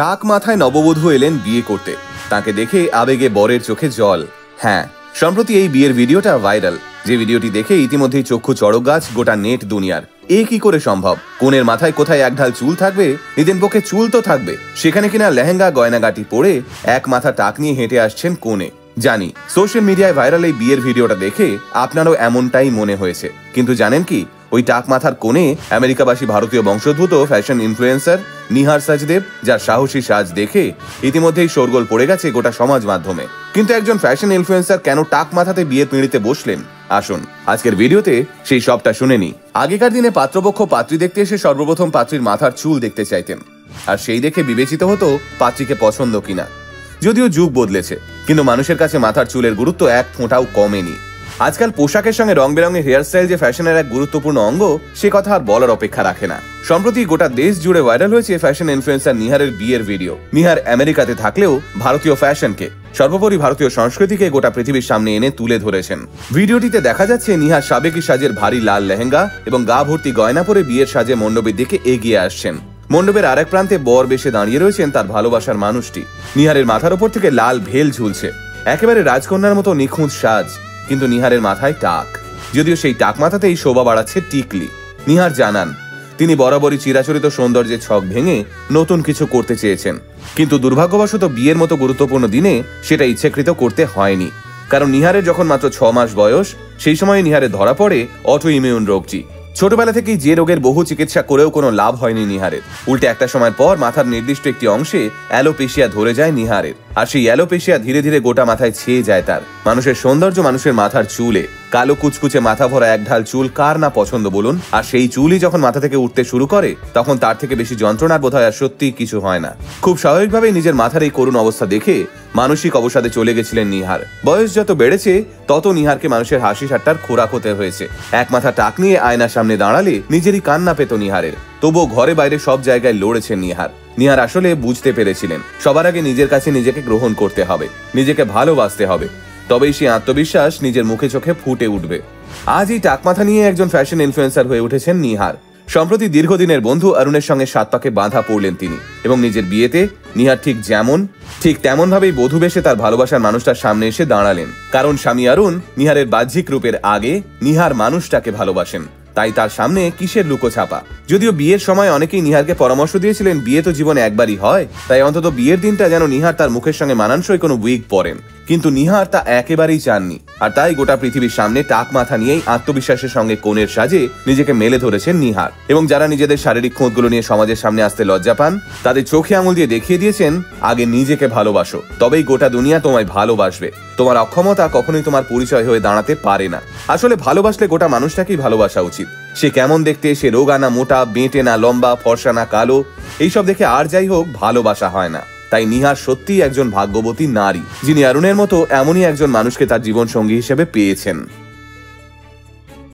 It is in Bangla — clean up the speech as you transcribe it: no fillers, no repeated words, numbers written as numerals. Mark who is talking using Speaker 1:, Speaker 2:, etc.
Speaker 1: টাক মাথায় নববধূ এলেন বিয়ে করতে, তাকে দেখে আবেগে বরের চোখে জল। হ্যাঁ, সম্প্রতি এই বিয়ের ভিডিওটা ভাইরাল, যে ভিডিওটি দেখে ইতিমধ্যেই চক্ষু চড়ক গাছ গোটা নেট দুনিয়ার। কি করে সম্ভব? কনের মাথায় কোথায় এক ঢাল চুল থাকবে? নিজের পক্ষে চুল তো থাকবে, সেখানে কিনা লেহেঙ্গা গয়নাগাটি পরে এক মাথা টাক নিয়ে হেঁটে আসছেন কনে। জানি সোশ্যাল মিডিয়ায় ভাইরাল এই বিয়ের ভিডিওটা দেখে আপনারও এমনটাই মনে হয়েছে, কিন্তু জানেন কি, ওই টাক মাথার কোণে আমেরিকাবাসী ভারতীয় বংশোদ্ভূত ফ্যাশন ইনফ্লুয়েন্সার নিহার সাজদেব, যার সাহসী সাজ দেখে ইতিমধ্যেই শোরগোল পড়ে গেছে গোটা সমাজ মাধ্যমে। কিন্তু একজন ফ্যাশন ইনফ্লুয়েন্সার কেন টাক মাথাতে বিয়ের পিঁড়িতে বসলেন? আসুন আজকের ভিডিওতে সেই সবটা শুনে নি। আগেকার দিনে পাত্রপক্ষ পাত্রী দেখতে এসে সর্বপ্রথম পাত্রীর মাথার চুল দেখতে চাইতেন, আর সেই দেখে বিবেচিত হতো পাত্রীকে পছন্দ কিনা। যদিও যুগ বদলেছে, কিন্তু মানুষের কাছে মাথার চুলের গুরুত্ব এক ফোঁটাও কমেনি। আজকাল পোশাকের সঙ্গে রং বেরঙের হেয়ারস্টাইল যে ফ্যাশনের এক গুরুত্বপূর্ণ অঙ্গ, সে কথা আর বলার অপেক্ষা রাখে না। সম্প্রতি গোটা দেশ জুড়ে ভাইরাল হয়েছে ফ্যাশন ইনফ্লুয়েন্সার নিহারের বিয়ের ভিডিও। নিহার আমেরিকাতে থাকলেও ভারতীয় ফ্যাশনকে, সর্বোপরি ভারতীয় সংস্কৃতিকে গোটা পৃথিবীর সামনে এনে তুলে ধরেছেন। ভিডিওটিতে দেখা যাচ্ছে নিহার সাবেকি সাজের ভারী লাল লেহেঙ্গা এবং গা ভর্তি গয়না পরে বিয়ের সাজে মণ্ডপের দিকে এগিয়ে আসছেন। মণ্ডপের আরেক প্রান্তে বর বেশে দাঁড়িয়ে রয়েছেন তার ভালোবাসার মানুষটি। নিহারের মাথার উপর থেকে লাল ভেল ঝুলছে, একেবারে রাজকন্যার মতো নিখুঁত সাজ, কিন্তু নিহারের মাথায় টাক। যদিও সেই টাক মাথাতেই শোভা বাড়াচ্ছে টিকলি। নিহার জানান, তিনি বরাবরই চিরাচরিত সৌন্দর্যের ছক ভেঙে নতুন কিছু করতে চেয়েছেন, কিন্তু দুর্ভাগ্যবশত বিয়ের মতো গুরুত্বপূর্ণ দিনে সেটা ইচ্ছাকৃত করতে হয়নি। কারণ নিহারের যখন মাত্র 6 মাস বয়স, সেই সময় নিহারের ধরা পড়ে অটো ইমিউন রোগটি। ছোটবেলা থেকেই যে রোগের বহু চিকিৎসা করেও কোনো লাভ হয়নি নিহারের। উল্টে একটা সময় পর মাথার নির্দিষ্ট একটি অংশে অ্যালোপেশিয়া ধরে যায় নিহারের, আর সেই অ্যালোপেশিয়া ধীরে ধীরে গোটা মাথায় ছেয়ে যায় তার। মানুষের সৌন্দর্য মানুষের মাথার চুলে। কালো কুচকুচে মাথা ভরা এক ঢাল চুল কার না পছন্দ বলুন? আর সেই চুলই যখন মাথা থেকে উঠতে শুরু করে, তখন তার থেকে বেশি যন্ত্রণার বোধহয় আর সত্যিই কিছু হয় না। খুব স্বাভাবিকভাবেই নিজের মাথার এই করুণ অবস্থা দেখে মানসিক অবসাদে চলে গেছিলেন নিহার। বয়স যত বেড়েছে তত নিহারকে মানুষের হাসি ঠাট্টার খোরাক হতে হয়েছে। এক মাথা টাক নিয়ে আয়নার সামনে দাঁড়ালে নিজেরই কান্না পেত নিহারের, তবুও ঘরে বাইরে সব জায়গায় লড়েছেন নিহার। নিহার আসলে বুঝতে পেরেছিলেন, সবার আগে নিজের কাছে নিজেকে গ্রহণ করতে হবে, নিজেকে ভালোবাসতে হবে, তবেই সেই আত্মবিশ্বাস নিজের মুখে চোখে ফুটে উঠবে। আজ এই টাক মাথা নিয়ে একজন ফ্যাশন ইনফ্লুয়েন্সার হয়ে উঠেছেন নিহার। সম্প্রতি দীর্ঘদিনের বন্ধু অরুণের সঙ্গে 7 পাকে বাঁধা পড়লেন তিনি, এবং নিজের বিয়েতে নিহার ঠিক তেমন ভাবেই বধূ বেশে তার ভালোবাসার মানুষটার সামনে এসে দাঁড়ালেন। কারণ স্বামী অরুণ নিহারের বাহ্যিক রূপের আগে নিহার মানুষটাকে ভালোবাসেন, তাই তার সামনে কিসের লুকোছাপা। যদিও বিয়ের সময় অনেকেই নিহারকে পরামর্শ দিয়েছিলেন বিয়ে তো জীবনে একবারই হয়, তাই অন্তত বিয়ের দিনটা যেন নিহার তার মুখের সঙ্গে মানানসই কোনো উইগ পরেন। কিন্তু নিহার তা একেবারেই চাননি, আর তাই গোটা পৃথিবীর সামনে টাক মাথা নিয়েই আত্মবিশ্বাসের সঙ্গে কোণের সাজে নিজেকে মেলে ধরেছেন নিহার। এবং যারা নিজেদের শারীরিক খুঁতগুলো নিয়ে সমাজের সামনে আসতে লজ্জা পান, তাদের চোখে আঙুল দিয়ে দেখিয়ে দিয়েছেন, আগে নিজেকে ভালোবাসো, তবেই গোটা দুনিয়া তোমায় ভালোবাসবে। তোমার অক্ষমতা কখনোই তোমার পরিচয় হয়ে দাঁড়াতে পারে না। আসলে ভালোবাসলে গোটা মানুষটাকেই ভালোবাসা উচিত। সে কেমন দেখতে, সে রোগা না মোটা, বেঁটে না লম্বা, ফর্সা না কালো, এইসব দেখে আর যাই হোক ভালোবাসা হয় না। তাই নিহার সত্যিই একজন ভাগ্যবতী নারী, যিনি অরুণের মতো এমনই একজন মানুষকে তার জীবন সঙ্গী হিসেবে পেয়েছেন।